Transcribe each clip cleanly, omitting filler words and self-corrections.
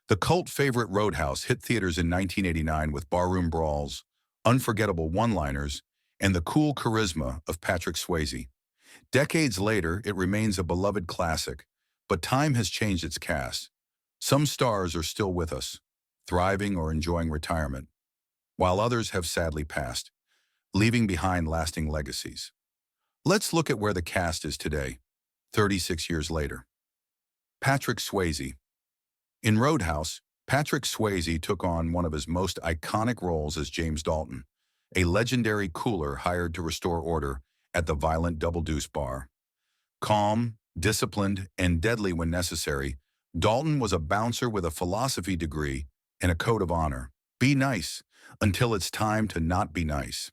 The cult favorite Roadhouse hit theaters in 1989 with barroom brawls, unforgettable one-liners, and the cool charisma of Patrick Swayze. Decades later, it remains a beloved classic, but time has changed its cast. Some stars are still with us, thriving or enjoying retirement, while others have sadly passed, leaving behind lasting legacies. Let's look at where the cast is today, 36 years later. Patrick Swayze. In Roadhouse, Patrick Swayze took on one of his most iconic roles as James Dalton, a legendary cooler hired to restore order at the violent Double Deuce bar. Calm, disciplined, and deadly when necessary, Dalton was a bouncer with a philosophy degree and a code of honor. Be nice until it's time to not be nice.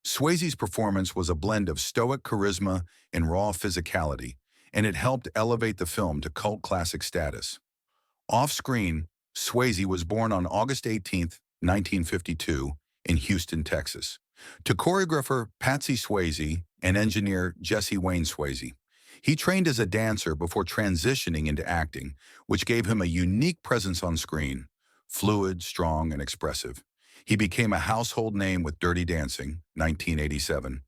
Swayze's performance was a blend of stoic charisma and raw physicality, and it helped elevate the film to cult classic status. Off-screen, Swayze was born on August 18, 1952, in Houston, Texas, to choreographer Patsy Swayze and engineer Jesse Wayne Swayze. He trained as a dancer before transitioning into acting, which gave him a unique presence on screen, fluid, strong, and expressive. He became a household name with Dirty Dancing, 1987,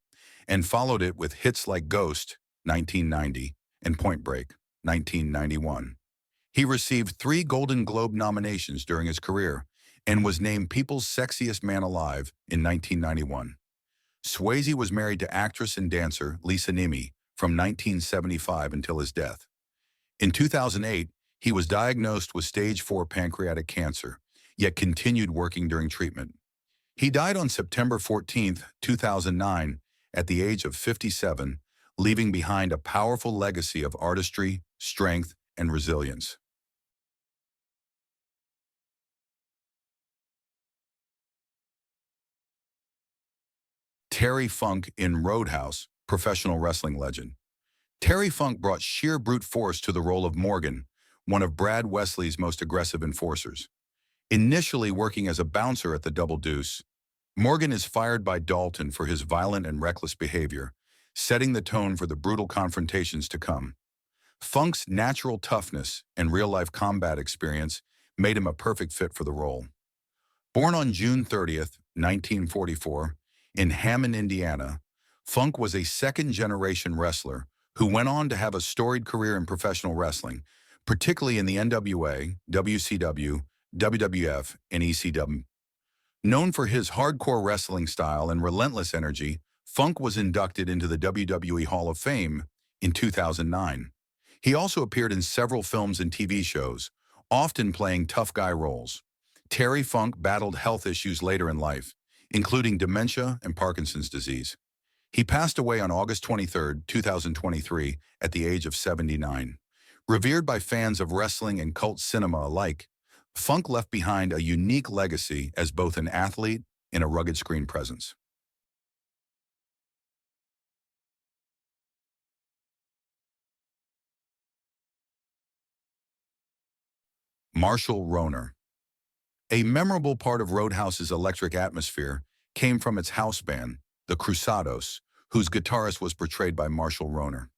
and followed it with hits like Ghost, 1990, and Point Break, 1991. He received 3 Golden Globe nominations during his career and was named People's Sexiest Man Alive in 1991. Swayze was married to actress and dancer Lisa Niemi from 1975 until his death. In 2008, he was diagnosed with stage 4 pancreatic cancer, yet continued working during treatment. He died on September 14, 2009, at the age of 57, leaving behind a powerful legacy of artistry, strength, and resilience. Terry Funk in Roadhouse, professional wrestling legend. Terry Funk brought sheer brute force to the role of Morgan, one of Brad Wesley's most aggressive enforcers. Initially working as a bouncer at the Double Deuce, Morgan is fired by Dalton for his violent and reckless behavior, setting the tone for the brutal confrontations to come. Funk's natural toughness and real-life combat experience made him a perfect fit for the role. Born on June 30, 1944, in Hammond, Indiana, Funk was a second-generation wrestler who went on to have a storied career in professional wrestling, particularly in the NWA, WCW, WWF, and ECW. Known for his hardcore wrestling style and relentless energy, Funk was inducted into the WWE Hall of Fame in 2009. He also appeared in several films and TV shows, often playing tough guy roles. Terry Funk battled health issues later in life, including dementia and Parkinson's disease. He passed away on August 23, 2023, at the age of 79. Revered by fans of wrestling and cult cinema alike, Funk left behind a unique legacy as both an athlete and a rugged screen presence. Marshall Rohner. A memorable part of Roadhouse's electric atmosphere came from its house band, the Cruzados, whose guitarist was portrayed by Marshall Rohner.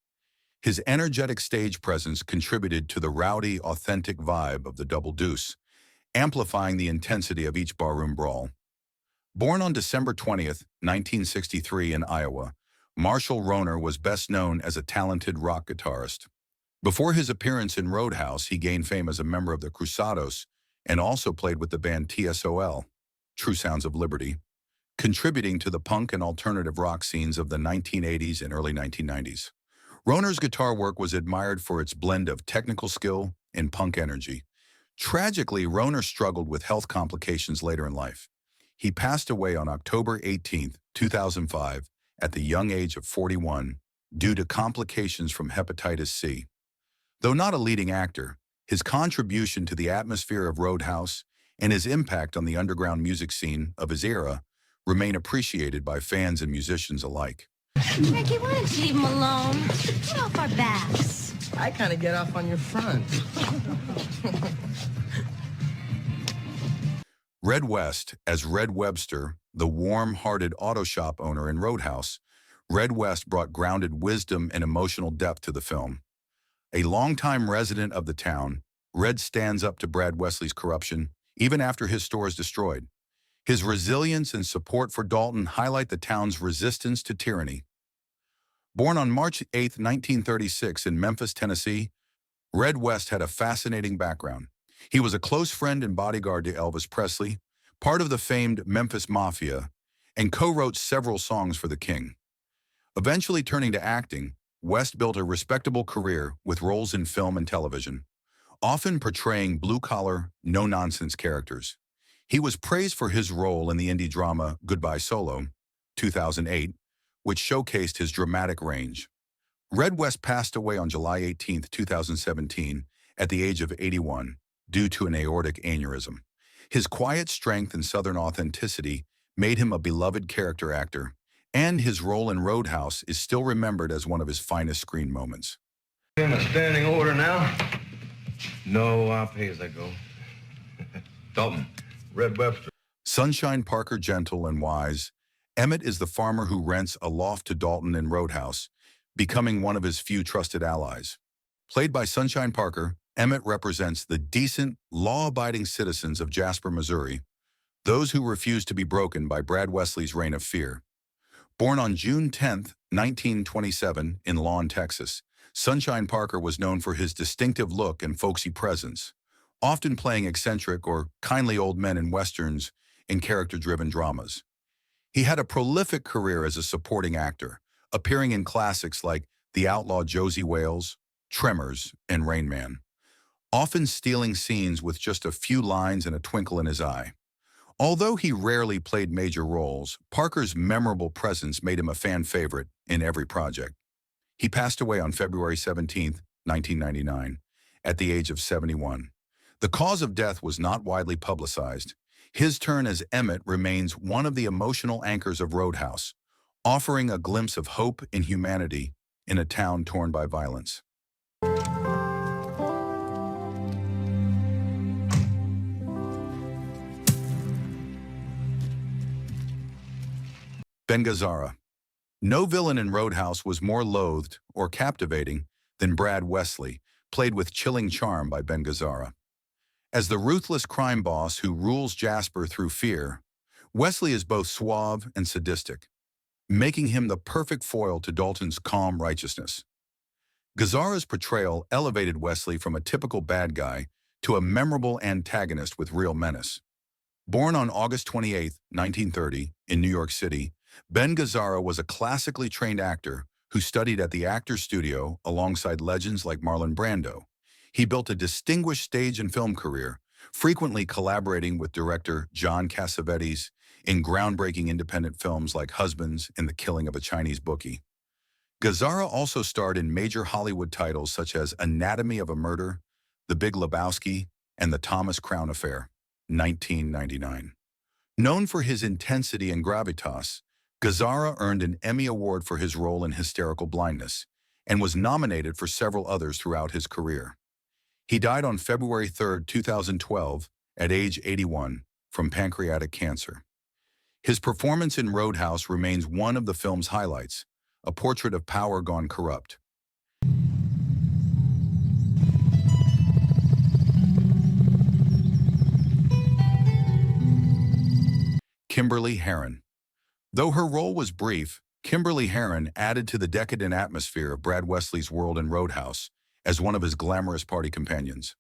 His energetic stage presence contributed to the rowdy, authentic vibe of the Double Deuce, amplifying the intensity of each barroom brawl. Born on December 20, 1963 in Iowa, Marshall Rohner was best known as a talented rock guitarist. Before his appearance in Roadhouse, he gained fame as a member of the Cruzados and also played with the band TSOL, True Sounds of Liberty, contributing to the punk and alternative rock scenes of the 1980s and early 1990s. Rohner's guitar work was admired for its blend of technical skill and punk energy. Tragically, Rohner struggled with health complications later in life. He passed away on October 18, 2005, at the young age of 41, due to complications from hepatitis C. Though not a leading actor, his contribution to the atmosphere of Roadhouse and his impact on the underground music scene of his era remain appreciated by fans and musicians alike. Ricky, why don't you leave him alone? Get off our backs. I kind of get off on your front. Red West, as Red Webster, the warm-hearted auto shop owner in Roadhouse, Red West brought grounded wisdom and emotional depth to the film. A longtime resident of the town, Red stands up to Brad Wesley's corruption, even after his store is destroyed. His resilience and support for Dalton highlight the town's resistance to tyranny. Born on March 8, 1936 in Memphis, Tennessee, Red West had a fascinating background. He was a close friend and bodyguard to Elvis Presley, part of the famed Memphis Mafia, and co-wrote several songs for the King. Eventually turning to acting, West built a respectable career with roles in film and television, often portraying blue-collar, no-nonsense characters. He was praised for his role in the indie drama Goodbye Solo, 2008, which showcased his dramatic range. Red West passed away on July 18, 2017, at the age of 81, due to an aortic aneurysm. His quiet strength and Southern authenticity made him a beloved character actor, and his role in Roadhouse is still remembered as one of his finest screen moments. In a standing order now? No, I'll pay as I go. Dalton, Red Webster. Sunshine Parker, gentle and wise, Emmett is the farmer who rents a loft to Dalton in Roadhouse, becoming one of his few trusted allies. Played by Sunshine Parker, Emmett represents the decent, law-abiding citizens of Jasper, Missouri, those who refuse to be broken by Brad Wesley's reign of fear. Born on June 10, 1927, in Lawn, Texas, Sunshine Parker was known for his distinctive look and folksy presence, often playing eccentric or kindly old men in westerns and character-driven dramas. He had a prolific career as a supporting actor, appearing in classics like The Outlaw Josie Wales, Tremors, and Rain Man, often stealing scenes with just a few lines and a twinkle in his eye. Although he rarely played major roles, Parker's memorable presence made him a fan favorite in every project. He passed away on February 17, 1999, at the age of 71. The cause of death was not widely publicized. His turn as Emmett remains one of the emotional anchors of Roadhouse, offering a glimpse of hope and humanity in a town torn by violence. Ben Gazzara. No villain in Roadhouse was more loathed or captivating than Brad Wesley, played with chilling charm by Ben Gazzara. As the ruthless crime boss who rules Jasper through fear, Wesley is both suave and sadistic, making him the perfect foil to Dalton's calm righteousness. Gazzara's portrayal elevated Wesley from a typical bad guy to a memorable antagonist with real menace. Born on August 28, 1930, in New York City, Ben Gazzara was a classically trained actor who studied at the Actors Studio alongside legends like Marlon Brando. He built a distinguished stage and film career, frequently collaborating with director John Cassavetes in groundbreaking independent films like Husbands and The Killing of a Chinese Bookie. Gazzara also starred in major Hollywood titles such as Anatomy of a Murder, The Big Lebowski, and The Thomas Crown Affair, 1999. Known for his intensity and gravitas, Gazzara earned an Emmy Award for his role in Hysterical Blindness and was nominated for several others throughout his career. He died on February 3, 2012, at age 81, from pancreatic cancer. His performance in Roadhouse remains one of the film's highlights, a portrait of power gone corrupt. Kimberly Herold. Though her role was brief, Kimberly Herold added to the decadent atmosphere of Brad Wesley's world in Roadhouse as one of his glamorous party companions.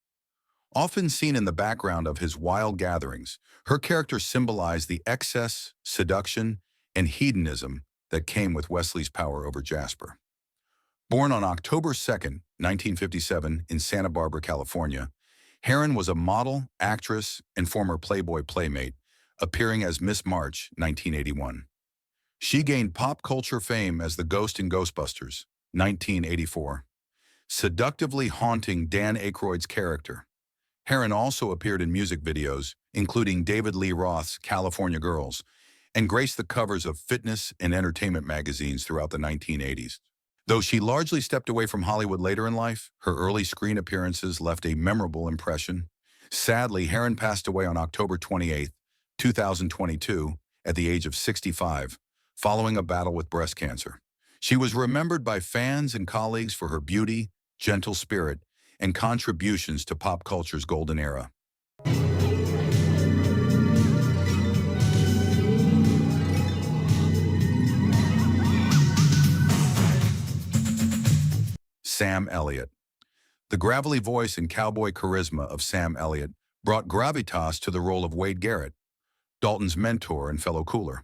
Often seen in the background of his wild gatherings, her character symbolized the excess, seduction, and hedonism that came with Wesley's power over Jasper. Born on October 2, 1957, in Santa Barbara, California, Herold was a model, actress, and former Playboy playmate, appearing as Miss March, 1981. She gained pop culture fame as the Ghost in Ghostbusters, 1984, seductively haunting Dan Aykroyd's character. Herold also appeared in music videos, including David Lee Roth's California Girls, and graced the covers of fitness and entertainment magazines throughout the 1980s. Though she largely stepped away from Hollywood later in life, her early screen appearances left a memorable impression. Sadly, Herold passed away on October 28, 2022, at the age of 65, following a battle with breast cancer. She was remembered by fans and colleagues for her beauty, gentle spirit, and contributions to pop culture's golden era. Sam Elliott. The gravelly voice and cowboy charisma of Sam Elliott brought gravitas to the role of Wade Garrett, Dalton's mentor and fellow cooler.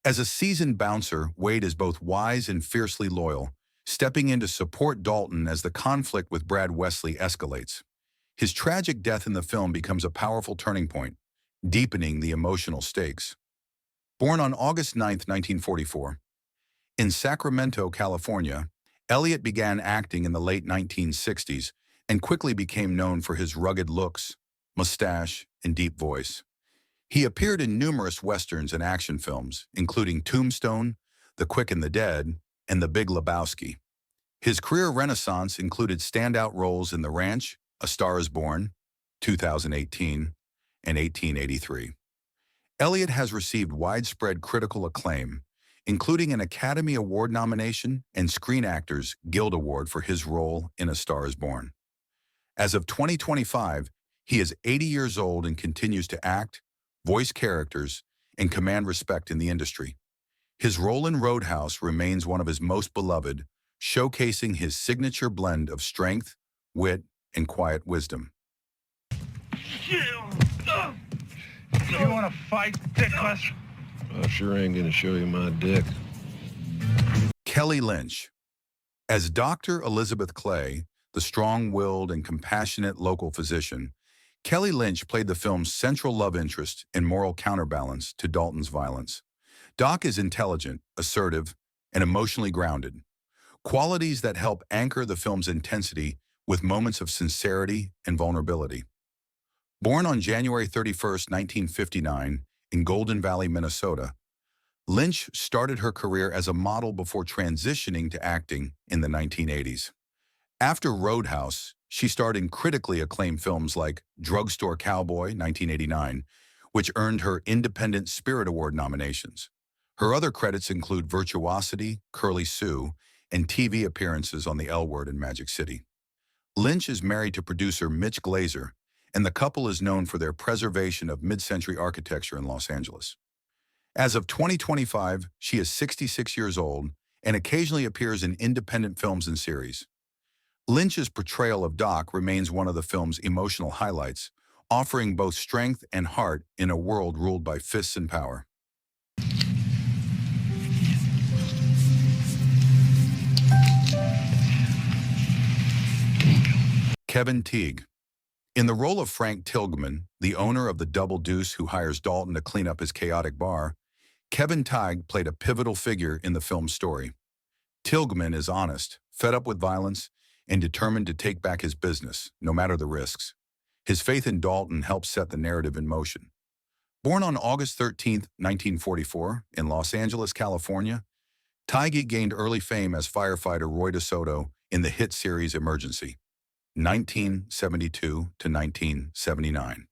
As a seasoned bouncer, Wade is both wise and fiercely loyal, stepping in to support Dalton as the conflict with Brad Wesley escalates. His tragic death in the film becomes a powerful turning point, deepening the emotional stakes. Born on August 9, 1944, in Sacramento, California, Elliott began acting in the late 1960s and quickly became known for his rugged looks, mustache, and deep voice. He appeared in numerous westerns and action films, including Tombstone, The Quick and the Dead, and The Big Lebowski. His career renaissance included standout roles in The Ranch, A Star is Born, 2018, and 1883. Elliott has received widespread critical acclaim, including an Academy Award nomination and Screen Actors Guild Award for his role in A Star is Born. As of 2025, he is 80 years old and continues to act, voice characters, and command respect in the industry. His role in Roadhouse remains one of his most beloved, showcasing his signature blend of strength, wit, and quiet wisdom. You want to fight, dickless? I sure ain't gonna show you my dick. Kelly Lynch. As Dr. Elizabeth Clay, the strong-willed and compassionate local physician, Kelly Lynch played the film's central love interest and moral counterbalance to Dalton's violence. Doc is intelligent, assertive, and emotionally grounded, qualities that help anchor the film's intensity with moments of sincerity and vulnerability. Born on January 31, 1959, in Golden Valley, Minnesota, Lynch started her career as a model before transitioning to acting in the 1980s. After Roadhouse, she starred in critically acclaimed films like Drugstore Cowboy, 1989, which earned her Independent Spirit Award nominations. Her other credits include Virtuosity, Curly Sue, and TV appearances on The L Word and Magic City. Lynch is married to producer Mitch Glazer, and the couple is known for their preservation of mid-century architecture in Los Angeles. As of 2025, she is 66 years old and occasionally appears in independent films and series. Lynch's portrayal of Doc remains one of the film's emotional highlights, offering both strength and heart in a world ruled by fists and power. Kevin Teague. In the role of Frank Tilghman, the owner of the Double Deuce who hires Dalton to clean up his chaotic bar, Kevin Tighe played a pivotal figure in the film's story. Tilghman is honest, fed up with violence, and determined to take back his business, no matter the risks. His faith in Dalton helps set the narrative in motion. Born on August 13, 1944, in Los Angeles, California, Tighe gained early fame as firefighter Roy DeSoto in the hit series Emergency, 1972 to 1979.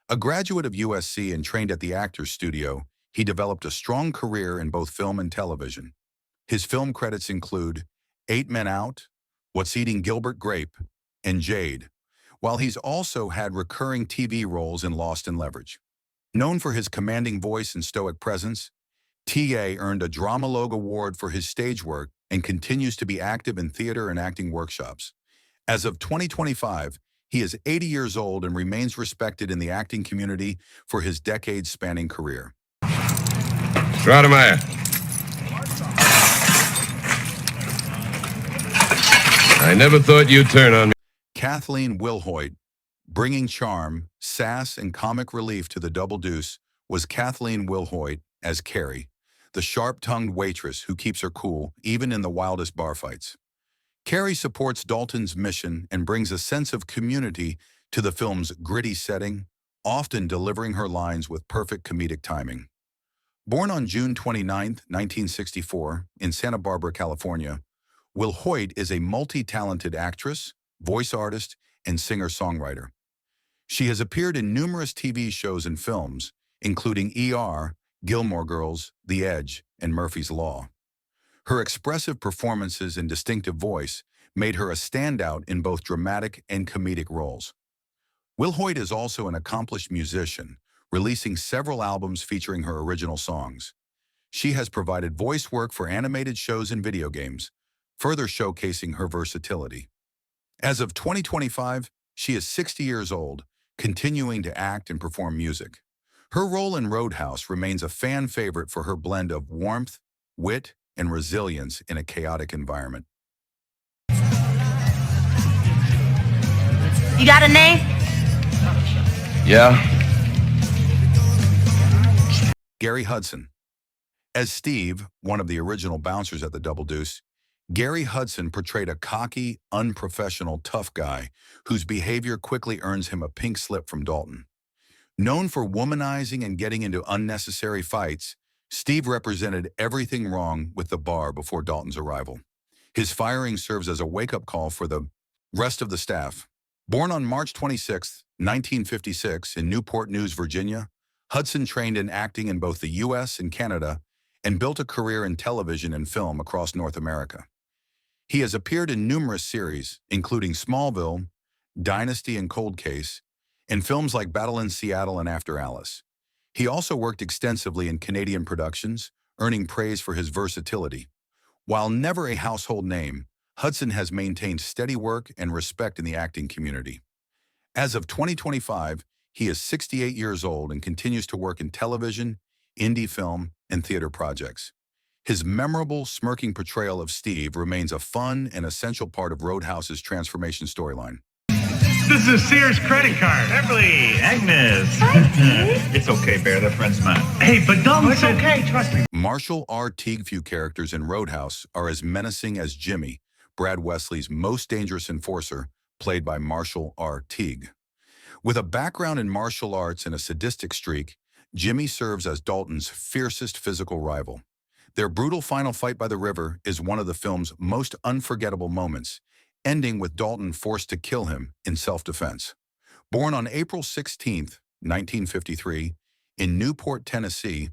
A graduate of USC and trained at the Actors Studio, he developed a strong career in both film and television. His film credits include 8 Men Out, What's Eating Gilbert Grape, and Jade, while he's also had recurring TV roles in Lost and Leverage. Known for his commanding voice and stoic presence, Tighe earned a Dramalogue Award for his stage work and continues to be active in theater and acting workshops. As of 2025, he is 80 years old and remains respected in the acting community for his decades-spanning career. Stratemeyer. I never thought you'd turn on me. Kathleen Wilhoite. Bringing charm, sass, and comic relief to the Double Deuce was Kathleen Wilhoite as Carrie, the sharp-tongued waitress who keeps her cool even in the wildest bar fights. Carrie supports Dalton's mission and brings a sense of community to the film's gritty setting, often delivering her lines with perfect comedic timing. Born on June 29, 1964, in Santa Barbara, California, Wilhoite is a multi-talented actress, voice artist, and singer-songwriter. She has appeared in numerous TV shows and films, including ER, Gilmore Girls, The Edge, and Murphy's Law. Her expressive performances and distinctive voice made her a standout in both dramatic and comedic roles. Wilhoite is also an accomplished musician, releasing several albums featuring her original songs. She has provided voice work for animated shows and video games, further showcasing her versatility. As of 2025, she is 60 years old, continuing to act and perform music. Her role in Roadhouse remains a fan favorite for her blend of warmth, wit, and resilience in a chaotic environment. You got a name? Yeah? Gary Hudson. As Steve, one of the original bouncers at the Double Deuce, Gary Hudson portrayed a cocky, unprofessional, tough guy whose behavior quickly earns him a pink slip from Dalton. Known for womanizing and getting into unnecessary fights, Steve represented everything wrong with the bar before Dalton's arrival. His firing serves as a wake-up call for the rest of the staff. Born on March 26, 1956, in Newport News, Virginia, Hudson trained in acting in both the U.S. and Canada and built a career in television and film across North America. He has appeared in numerous series, including Smallville, Dynasty and Cold Case, and films like Battle in Seattle and After Alice. He also worked extensively in Canadian productions, earning praise for his versatility. While never a household name, Hudson has maintained steady work and respect in the acting community. As of 2025, he is 68 years old and continues to work in television, indie film, and theater projects. His memorable, smirking portrayal of Steve remains a fun and essential part of Roadhouse's transformation storyline. This is Sears credit card. Beverly, Agnes. It's okay, Bear. They're friends of mine. Hey, but Dalton said... It's okay, trust me. Marshall R. Teague few characters in Roadhouse are as menacing as Jimmy, Brad Wesley's most dangerous enforcer, played by Marshall R. Teague. With a background in martial arts and a sadistic streak, Jimmy serves as Dalton's fiercest physical rival. Their brutal final fight by the river is one of the film's most unforgettable moments, ending with Dalton forced to kill him in self-defense. Born on April 16, 1953, in Newport, Tennessee,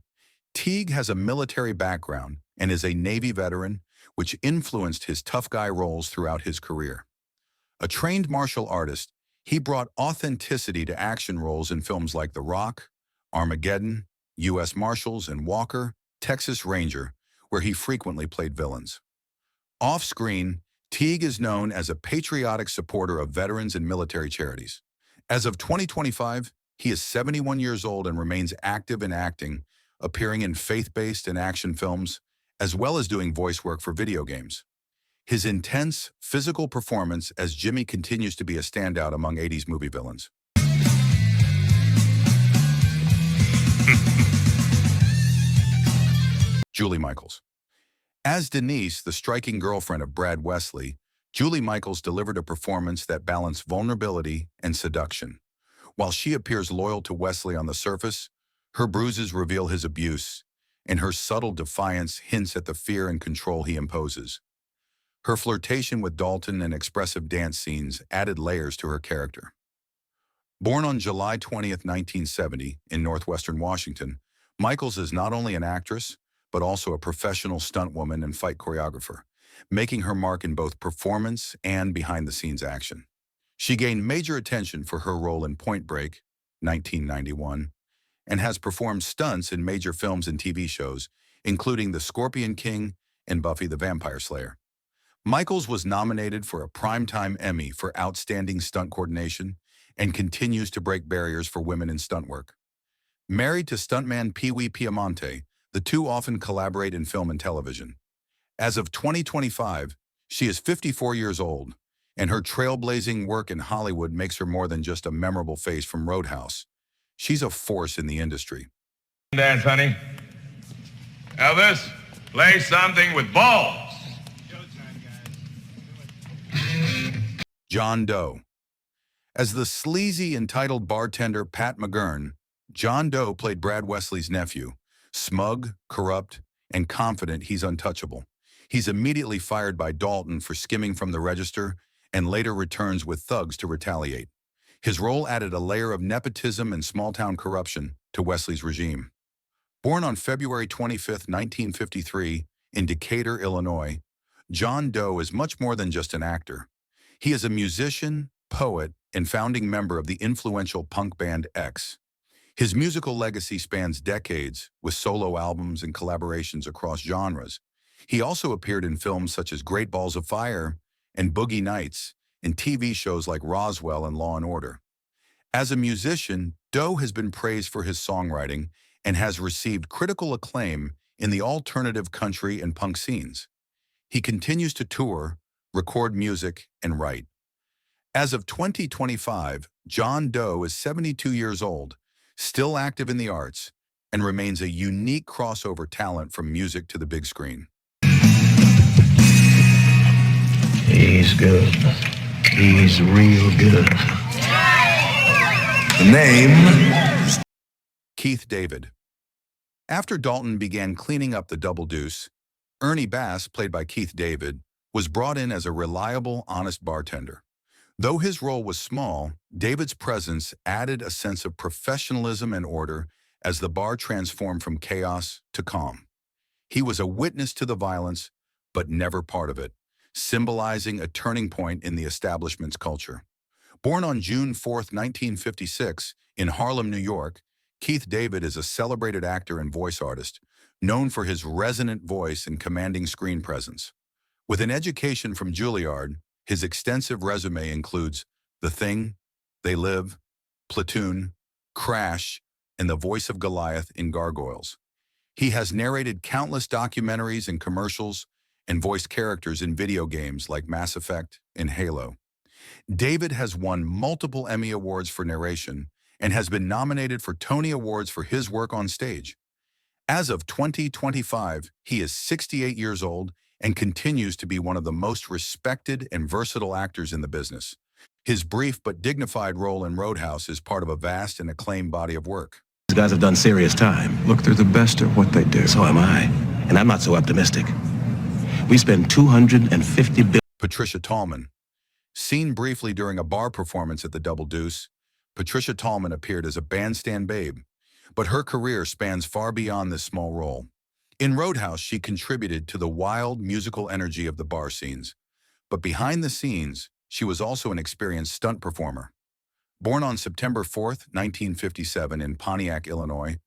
Teague has a military background and is a Navy veteran, which influenced his tough guy roles throughout his career. A trained martial artist, he brought authenticity to action roles in films like The Rock, Armageddon, U.S. Marshals, and Walker, Texas Ranger, where he frequently played villains. Off-screen, Teague is known as a patriotic supporter of veterans and military charities. As of 2025, he is 71 years old and remains active in acting, appearing in faith-based and action films, as well as doing voice work for video games. His intense, physical performance as Jimmy continues to be a standout among 80s movie villains. Julie Michaels. As Denise, the striking girlfriend of Brad Wesley, Julie Michaels delivered a performance that balanced vulnerability and seduction. While she appears loyal to Wesley on the surface, her bruises reveal his abuse, and her subtle defiance hints at the fear and control he imposes. Her flirtation with Dalton and expressive dance scenes added layers to her character. Born on July 20, 1970, in northwestern Washington, Michaels is not only an actress, but also a professional stuntwoman and fight choreographer, making her mark in both performance and behind-the-scenes action. She gained major attention for her role in Point Break, 1991, and has performed stunts in major films and TV shows, including The Scorpion King and Buffy the Vampire Slayer. Michaels was nominated for a Primetime Emmy for Outstanding Stunt Coordination and continues to break barriers for women in stunt work. Married to stuntman Pee Wee Piemonte, the two often collaborate in film and television. As of 2025, she is 54 years old, and her trailblazing work in Hollywood makes her more than just a memorable face from Roadhouse. She's a force in the industry. Dance, honey. Elvis, play something with balls. John Doe. As the sleazy, entitled bartender Pat McGurn, John Doe played Brad Wesley's nephew. Smug, corrupt, and confident he's untouchable. He's immediately fired by Dalton for skimming from the register and later returns with thugs to retaliate. His role added a layer of nepotism and small-town corruption to Wesley's regime. Born on February 25, 1953, in Decatur, Illinois, John Doe is much more than just an actor. He is a musician, poet, and founding member of the influential punk band X. His musical legacy spans decades, with solo albums and collaborations across genres. He also appeared in films such as Great Balls of Fire and Boogie Nights, and TV shows like Roswell and Law & Order. As a musician, Doe has been praised for his songwriting and has received critical acclaim in the alternative country and punk scenes. He continues to tour, record music, and write. As of 2025, John Doe is 72 years old, still active in the arts, and remains a unique crossover talent from music to the big screen. He's good. He's real good. The name? Keith David. After Dalton began cleaning up the Double Deuce, Ernie Bass, played by Keith David, was brought in as a reliable, honest bartender. Though his role was small, David's presence added a sense of professionalism and order as the bar transformed from chaos to calm. He was a witness to the violence, but never part of it, symbolizing a turning point in the establishment's culture. Born on June 4, 1956, in Harlem, New York, Keith David is a celebrated actor and voice artist, known for his resonant voice and commanding screen presence. With an education from Juilliard, his extensive resume includes The Thing, They Live, Platoon, Crash, and the voice of Goliath in Gargoyles. He has narrated countless documentaries and commercials and voiced characters in video games like Mass Effect and Halo. David has won multiple Emmy Awards for narration and has been nominated for Tony Awards for his work on stage. As of 2025, he is 68 years old and continues to be one of the most respected and versatile actors in the business. His brief but dignified role in Roadhouse is part of a vast and acclaimed body of work. These guys have done serious time. Look, they're the best at what they do. So am I. And I'm not so optimistic. We spend $250 billion. Patricia Tallman. Seen briefly during a bar performance at the Double Deuce, Patricia Tallman appeared as a bandstand babe, but her career spans far beyond this small role. In Roadhouse, she contributed to the wild musical energy of the bar scenes, but behind the scenes, she was also an experienced stunt performer. Born on September 4, 1957 in Pontiac, Illinois,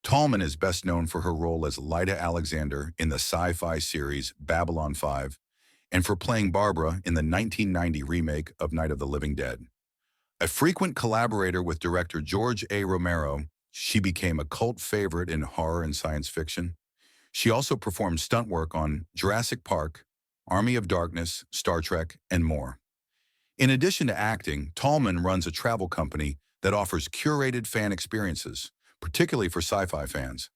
Tallman is best known for her role as Lyda Alexander in the sci-fi series Babylon 5 and for playing Barbara in the 1990 remake of Night of the Living Dead. A frequent collaborator with director George A. Romero, she became a cult favorite in horror and science fiction. She also performed stunt work on Jurassic Park, Army of Darkness, Star Trek, and more. In addition to acting, Tallman runs a travel company that offers curated fan experiences, particularly for sci-fi fans.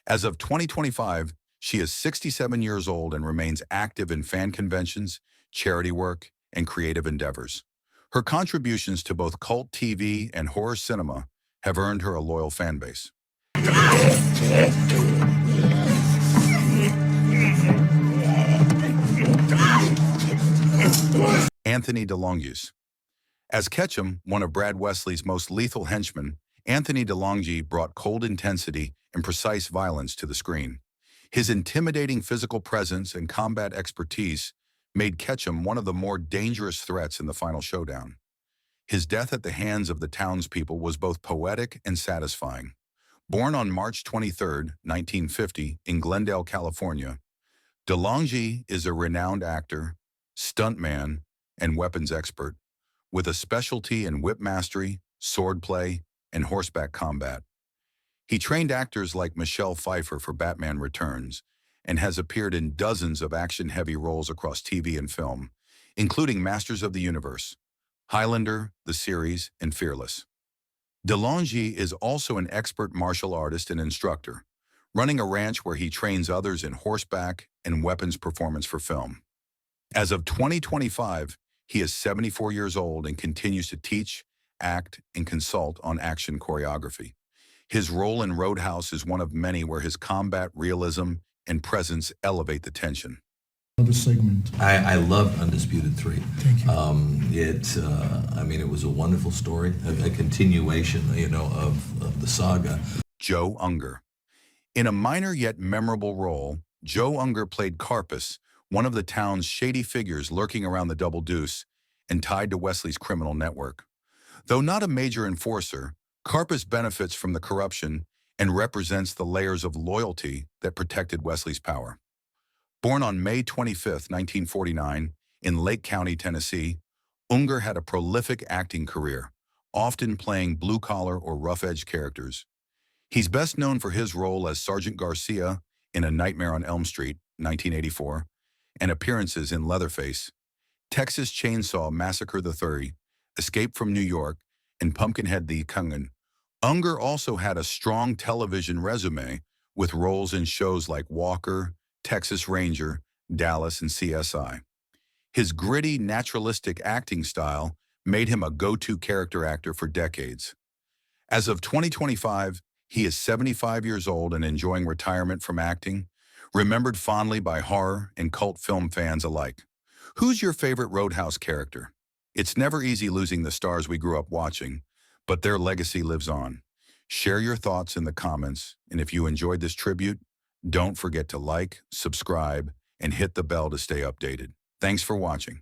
As of 2025, she is 67 years old and remains active in fan conventions, charity work, and creative endeavors. Her contributions to both cult TV and horror cinema have earned her a loyal fan base. Anthony DeLongis. As Ketchum, one of Brad Wesley's most lethal henchmen, Anthony DeLongis brought cold intensity and precise violence to the screen. His intimidating physical presence and combat expertise made Ketchum one of the more dangerous threats in the final showdown. His death at the hands of the townspeople was both poetic and satisfying. Born on March 23, 1950, in Glendale, California, DeLongis is a renowned actor, stuntman, and weapons expert, with a specialty in whip mastery, swordplay, and horseback combat. He trained actors like Michelle Pfeiffer for Batman Returns and has appeared in dozens of action-heavy roles across TV and film, including Masters of the Universe, Highlander, the series, and Fearless. DeLongis is also an expert martial artist and instructor, running a ranch where he trains others in horseback and weapons performance for film. As of 2025, he is 74 years old and continues to teach, act, and consult on action choreography. His role in Roadhouse is one of many where his combat realism and presence elevate the tension. Another segment. I loved Undisputed 3. Thank you. It was a wonderful story, a continuation, of the saga. Joe Unger. In a minor yet memorable role, Joe Unger played Carpus, one of the town's shady figures lurking around the Double Deuce and tied to Wesley's criminal network. Though not a major enforcer, Karpus benefits from the corruption and represents the layers of loyalty that protected Wesley's power. Born on May 25, 1949, in Lake County, Tennessee, Unger had a prolific acting career, often playing blue-collar or rough-edged characters. He's best known for his role as Sergeant Garcia in A Nightmare on Elm Street, 1984, and appearances in Leatherface, Texas Chainsaw Massacre the 30, Escape from New York, and Pumpkinhead the Kungen. Unger also had a strong television resume with roles in shows like Walker, Texas Ranger, Dallas, and CSI. His gritty, naturalistic acting style made him a go-to character actor for decades. As of 2025, he is 75 years old and enjoying retirement from acting, remembered fondly by horror and cult film fans alike. Who's your favorite Roadhouse character? It's never easy losing the stars we grew up watching, but their legacy lives on. Share your thoughts in the comments, and if you enjoyed this tribute, don't forget to like, subscribe, and hit the bell to stay updated. Thanks for watching.